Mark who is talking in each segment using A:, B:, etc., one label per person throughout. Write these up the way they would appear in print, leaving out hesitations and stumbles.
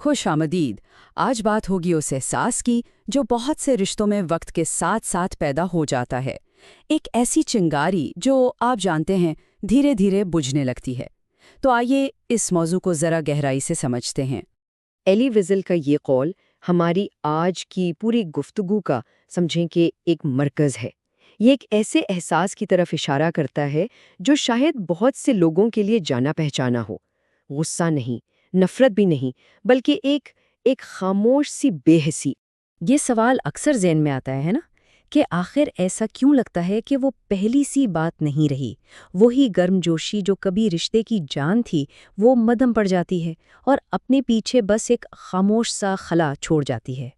A: खुश आमदीद। आज बात होगी उस एहसास की जो बहुत से रिश्तों में वक्त के साथ साथ पैदा हो जाता है। एक ऐसी चिंगारी जो आप जानते हैं धीरे धीरे बुझने लगती है। तो आइए इस मौजू को ज़रा गहराई से समझते हैं।
B: एली विज़ल का ये कौल हमारी आज की पूरी गुफ्तगू का समझें कि एक मरकज़ है। ये एक ऐसे एहसास की तरफ इशारा करता है जो शायद बहुत से लोगों के लिए जाना पहचाना हो। गुस्सा नहीं, नफ़रत भी नहीं, बल्कि एक खामोश सी बेहिसी। ये सवाल अक्सर ज़हन में आता है ना, कि आखिर ऐसा क्यों लगता है कि वो पहली सी बात नहीं रही। वही गर्मजोशी जो कभी रिश्ते की जान थी, वो मद्धम पड़ जाती है और अपने पीछे बस एक खामोश सा खला छोड़ जाती है।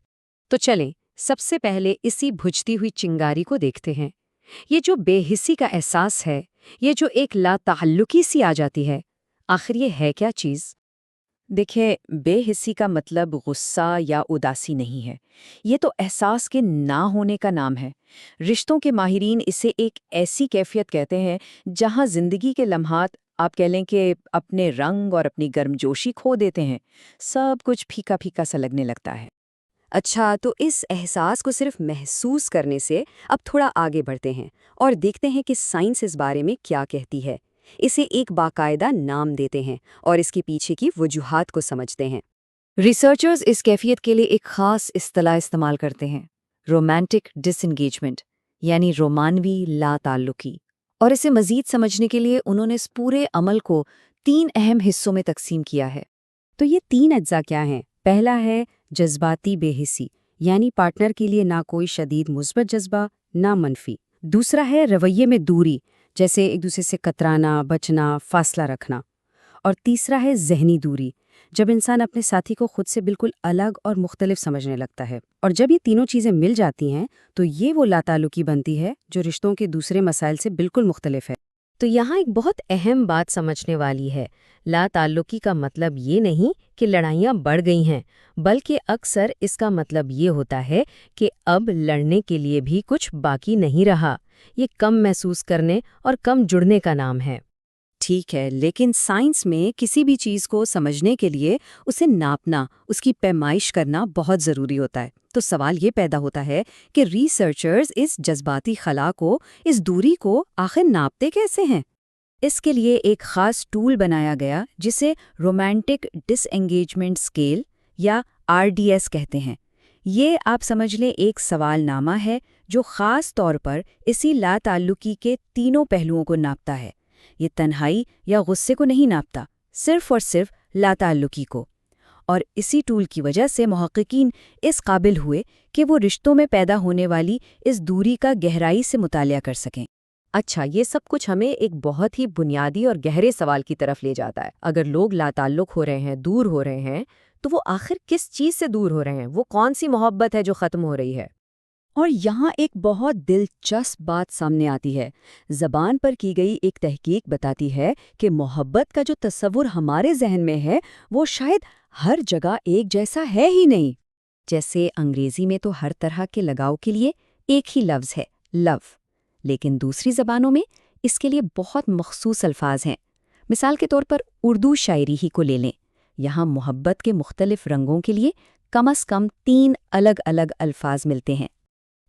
B: तो चलें, सबसे पहले इसी बुझती हुई चिंगारी को देखते हैं। ये जो बेहिस्सी का एहसास है, ये जो एक लाताल्लुकी सी आ जाती है, आखिर ये है क्या चीज़? देखिए, बेहिस्सी का मतलब गुस्सा या उदासी नहीं है। ये तो एहसास के ना होने का नाम है। रिश्तों के माहिरीन इसे एक ऐसी कैफियत कहते हैं जहां जिंदगी के लम्हात आप कह लें कि अपने रंग और अपनी गर्मजोशी खो देते हैं। सब कुछ फीका फीका सा लगने लगता है। अच्छा, तो इस एहसास को सिर्फ महसूस करने से अब थोड़ा आगे बढ़ते हैं और देखते हैं कि साइंस इस बारे में क्या कहती है। इसे एक बाकायदा नाम देते हैं और इसके पीछे की वजूहात को समझते हैं। रिसर्चर्स इस कैफियत के लिए एक खास इस्तिलाह इस्तेमाल करते हैं, रोमांटिक डिसएंगेजमेंट, यानी रोमानवी लाताल्लुकी। और इसे मजीद समझने के लिए उन्होंने इस पूरे अमल को 3 अहम हिस्सों में तकसीम किया है। तो ये 3 अज्जा क्या हैं? पहला है जज्बाती बेहिस्सी, यानी पार्टनर के लिए ना कोई शदीद मुस्बत जज्बा, ना मनफी। दूसरा है रवैये में दूरी, जैसे एक दूसरे से कतराना, बचना, फासला रखना। और तीसरा है ज़हनी दूरी, जब इंसान अपने साथी को खुद से बिल्कुल अलग और मुख्तलिफ समझने लगता है। और जब ये तीनों चीज़ें मिल जाती हैं, तो ये वो लाताल्लुकी बनती है जो रिश्तों के दूसरे मसाइल से बिल्कुल मुख्तलिफ है। तो यहाँ एक बहुत अहम बात समझने वाली है। लाताल्लुकी का मतलब ये नहीं कि लड़ाइयाँ बढ़ गई हैं, बल्कि अक्सर इसका मतलब ये होता है कि अब लड़ने के लिए भी कुछ बाकी नहीं रहा। ये कम महसूस करने और कम जुड़ने का नाम है।
A: ठीक है, लेकिन साइंस में किसी भी चीज़ को समझने के लिए उसे नापना, उसकी पैमाइश करना बहुत ज़रूरी होता है। तो सवाल ये पैदा होता है कि रिसर्चर्स इस जज्बाती खला को, इस दूरी को आखिर नापते कैसे हैं? इसके लिए एक ख़ास टूल बनाया गया जिसे रोमांटिक डिसएंगेजमेंट स्केल या RDS कहते हैं। ये आप समझ लें एक सवालनामा है जो ख़ास तौर पर इसी लाताल्लुकी के तीनों पहलुओं को नापता है। ये तन्हाई या गुस्से को नहीं नापता, सिर्फ और सिर्फ लाताल्लुकी को। और इसी टूल की वजह से मुहक्किकीन इस काबिल हुए कि वो रिश्तों में पैदा होने वाली इस दूरी का गहराई से मुतालिया कर सकें। अच्छा, ये सब कुछ हमें एक बहुत ही बुनियादी और गहरे सवाल की तरफ ले जाता है। अगर लोग लाताल्लुक हो रहे हैं, दूर हो रहे हैं, तो वो आखिर किस चीज़ से दूर हो रहे हैं? वो कौन सी मोहब्बत है जो ख़त्म हो रही है? और यहाँ एक बहुत दिलचस्प बात सामने आती है। ज़बान पर की गई एक तहकीक बताती है कि मोहब्बत का जो तस्वुर हमारे जहन में है, वो शायद हर जगह एक जैसा है ही नहीं। जैसे अंग्रेज़ी में तो हर तरह के लगाव के लिए एक ही लफ्ज़ है, लव, लेकिन दूसरी ज़बानों में इसके लिए बहुत मखसूस अल्फाज हैं। मिसाल के तौर पर उर्दू शायरी ही को ले लें। यहाँ मोहब्बत के मुख्तलिफ रंगों के लिए कम से कम 3 अलग अलग अल्फाज मिलते हैं।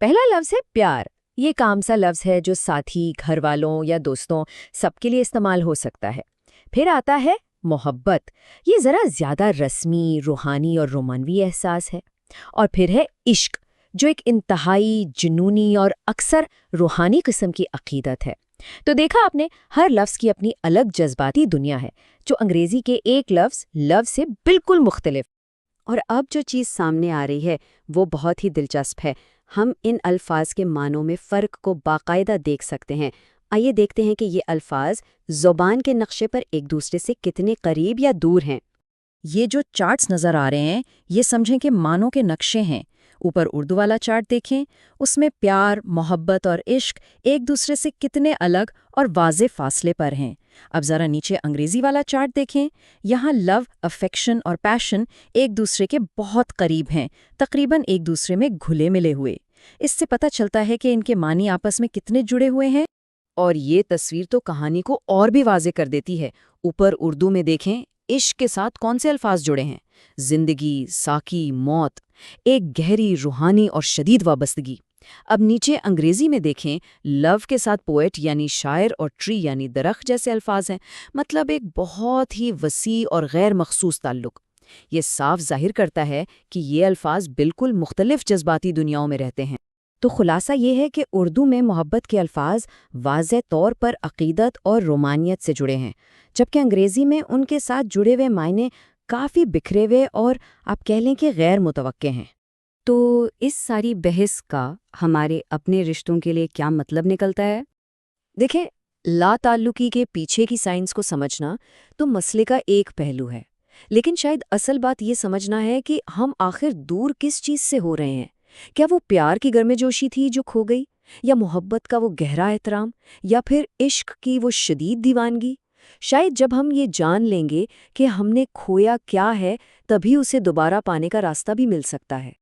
A: पहला लफ्ज़ है प्यार। ये एक आम सा लफ्ज़ है जो साथी, घर वालों या दोस्तों सबके लिए इस्तेमाल हो सकता है। फिर आता है मोहब्बत। ये ज़रा ज़्यादा रस्मी, रूहानी और रोमानवी एहसास है। और फिर है इश्क, जो एक इंतहाई जुनूनी और अक्सर रूहानी किस्म की अकीदत है। तो देखा आपने, हर लफ्ज़ की अपनी अलग जज्बाती दुनिया है, जो अंग्रेज़ी के एक लफ्ज़ लव से बिल्कुल मुख्तलिफ। और अब जो चीज़ सामने आ रही है वो बहुत ही दिलचस्प है। हम इन अल्फाज के मानों में फ़र्क को बाकायदा देख सकते हैं। आइए देखते हैं कि ये अल्फाज ज़ुबान के नक्शे पर एक दूसरे से कितने करीब या दूर हैं। ये जो चार्ट्स नज़र आ रहे हैं, ये समझें कि मानों के नक्शे हैं। ऊपर उर्दू वाला चार्ट देखें, उसमें प्यार, मोहब्बत और इश्क एक दूसरे से कितने अलग और वाज़े फासले पर हैं। अब ज़रा नीचे अंग्रेज़ी वाला चार्ट देखें, यहाँ लव, अफेक्शन और पैशन एक दूसरे के बहुत करीब हैं, तकरीबन एक दूसरे में घुले मिले हुए। इससे पता चलता है कि इनके मानी आपस में कितने जुड़े हुए हैं। और ये तस्वीर तो कहानी को और भी वाज़े कर देती है। ऊपर उर्दू में देखें, عشق کے ساتھ کون سے الفاظ جڑے ہیں؟ زندگی، ساکی، موت، ایک گہری روحانی اور شدید وابستگی۔ اب نیچے انگریزی میں دیکھیں، لو کے ساتھ پوئٹ یعنی شاعر اور ٹری یعنی درخت جیسے الفاظ ہیں، مطلب ایک بہت ہی وسیع اور غیر مخصوص تعلق۔ یہ صاف ظاہر کرتا ہے کہ یہ الفاظ بالکل مختلف جذباتی دنیاؤں میں رہتے ہیں۔ تو خلاصہ یہ ہے کہ اردو میں محبت کے الفاظ واضح طور پر عقیدت اور رومانیت سے جڑے ہیں، جبکہ انگریزی میں ان کے ساتھ جڑے ہوئے معنی کافی بکھرے ہوئے اور آپ کہہ لیں کہ غیر متوقع ہیں۔ تو اس ساری بحث کا ہمارے اپنے رشتوں کے لیے کیا مطلب نکلتا ہے؟
B: دیکھیں، لا تعلقی کے پیچھے کی سائنس کو سمجھنا تو مسئلے کا ایک پہلو ہے، لیکن شاید اصل بات یہ سمجھنا ہے کہ ہم آخر دور کس چیز سے ہو رہے ہیں۔ کیا وہ پیار کی گرمجوشی تھی جو کھو گئی، یا محبت کا وہ گہرا احترام، یا پھر عشق کی وہ شدید دیوانگی؟ شاید جب ہم یہ جان لیں گے کہ ہم نے کھویا کیا ہے، تبھی اسے دوبارہ پانے کا راستہ بھی مل سکتا ہے۔